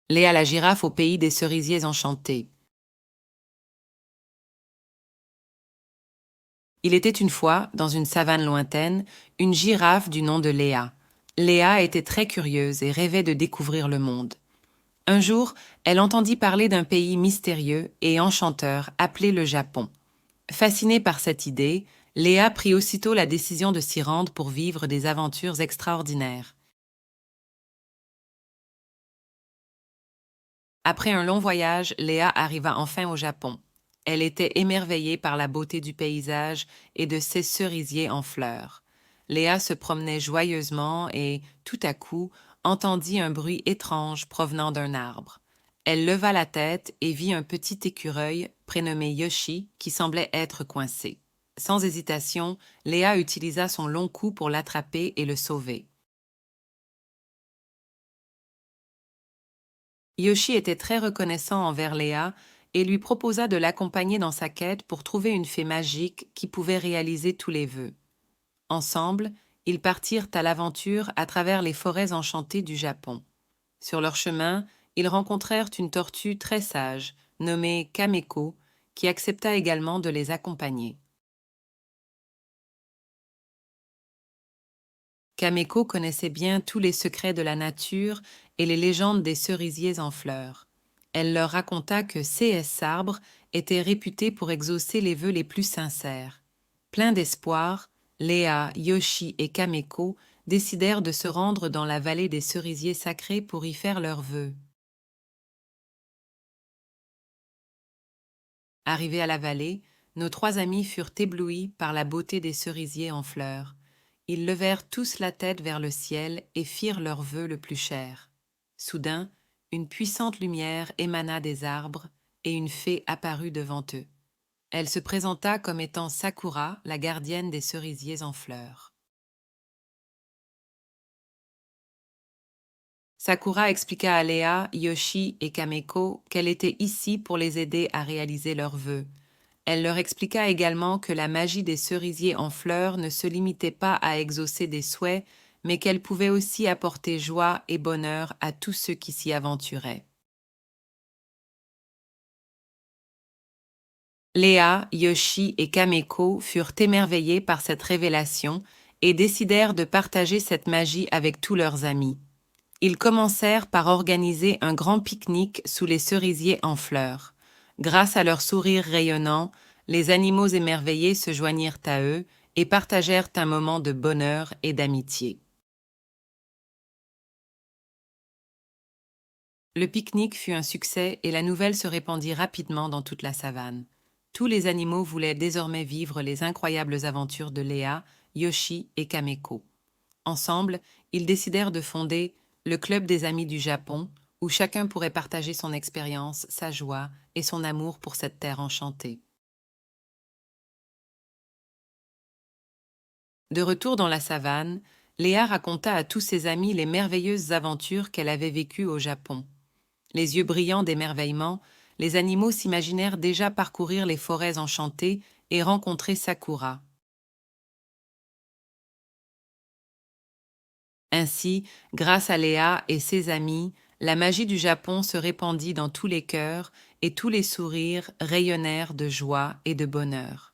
Léa la girafe au pays des cerisiers enchantés. Il était une fois, dans une savane lointaine, une girafe du nom de Léa. Léa était très curieuse et rêvait de découvrir le monde. Un jour, elle entendit parler d'un pays mystérieux et enchanteur appelé le Japon. Fascinée par cette idée, Léa prit aussitôt la décision de s'y rendre pour vivre des aventures extraordinaires. Après un long voyage, Léa arriva enfin au Japon. Elle était émerveillée par la beauté du paysage et de ses cerisiers en fleurs. Léa se promenait joyeusement et, tout à coup, entendit un bruit étrange provenant d'un arbre. Elle leva la tête et vit un petit écureuil, prénommé Yoshi, qui semblait être coincé. Sans hésitation, Léa utilisa son long cou pour l'attraper et le sauver. Yoshi était très reconnaissant envers Léa et lui proposa de l'accompagner dans sa quête pour trouver une fée magique qui pouvait réaliser tous les vœux. Ensemble, ils partirent à l'aventure à travers les forêts enchantées du Japon. Sur leur chemin, ils rencontrèrent une tortue très sage, nommée Kameko, qui accepta également de les accompagner. Kameko connaissait bien tous les secrets de la nature et les légendes des cerisiers en fleurs. Elle leur raconta que C.S. Sabre était réputé pour exaucer les vœux les plus sincères. Pleins d'espoir, Léa, Yoshi et Kameko décidèrent de se rendre dans la vallée des cerisiers sacrés pour y faire leurs vœux. Arrivés à la vallée, nos trois amis furent éblouis par la beauté des cerisiers en fleurs. Ils levèrent tous la tête vers le ciel et firent leur vœu le plus cher. Soudain, une puissante lumière émana des arbres et une fée apparut devant eux. Elle se présenta comme étant Sakura, la gardienne des cerisiers en fleurs. Sakura expliqua à Léa, Yoshi et Kameko qu'elle était ici pour les aider à réaliser leurs vœux. Elle leur expliqua également que la magie des cerisiers en fleurs ne se limitait pas à exaucer des souhaits, mais qu'elle pouvait aussi apporter joie et bonheur à tous ceux qui s'y aventuraient. Léa, Yoshi et Kameko furent émerveillés par cette révélation et décidèrent de partager cette magie avec tous leurs amis. Ils commencèrent par organiser un grand pique-nique sous les cerisiers en fleurs. Grâce à leur sourire rayonnant, les animaux émerveillés se joignirent à eux et partagèrent un moment de bonheur et d'amitié. Le pique-nique fut un succès et la nouvelle se répandit rapidement dans toute la savane. Tous les animaux voulaient désormais vivre les incroyables aventures de Léa, Yoshi et Kameko. Ensemble, ils décidèrent de fonder le Club des Amis du Japon, où chacun pourrait partager son expérience, sa joie et son amour pour cette terre enchantée. De retour dans la savane, Léa raconta à tous ses amis les merveilleuses aventures qu'elle avait vécues au Japon. Les yeux brillants d'émerveillement, les animaux s'imaginèrent déjà parcourir les forêts enchantées et rencontrer Sakura. Ainsi, grâce à Léa et ses amis, la magie du Japon se répandit dans tous les cœurs et tous les sourires rayonnèrent de joie et de bonheur.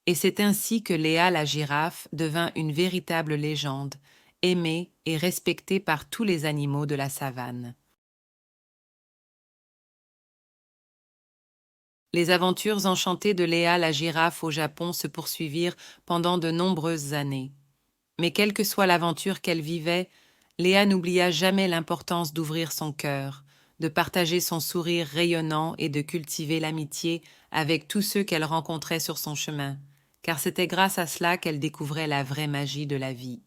Et c'est ainsi que Léa la girafe devint une véritable légende, aimée et respectée par tous les animaux de la savane. Les aventures enchantées de Léa la girafe au Japon se poursuivirent pendant de nombreuses années. Mais quelle que soit l'aventure qu'elle vivait, Léa n'oublia jamais l'importance d'ouvrir son cœur, de partager son sourire rayonnant et de cultiver l'amitié avec tous ceux qu'elle rencontrait sur son chemin, car c'était grâce à cela qu'elle découvrait la vraie magie de la vie.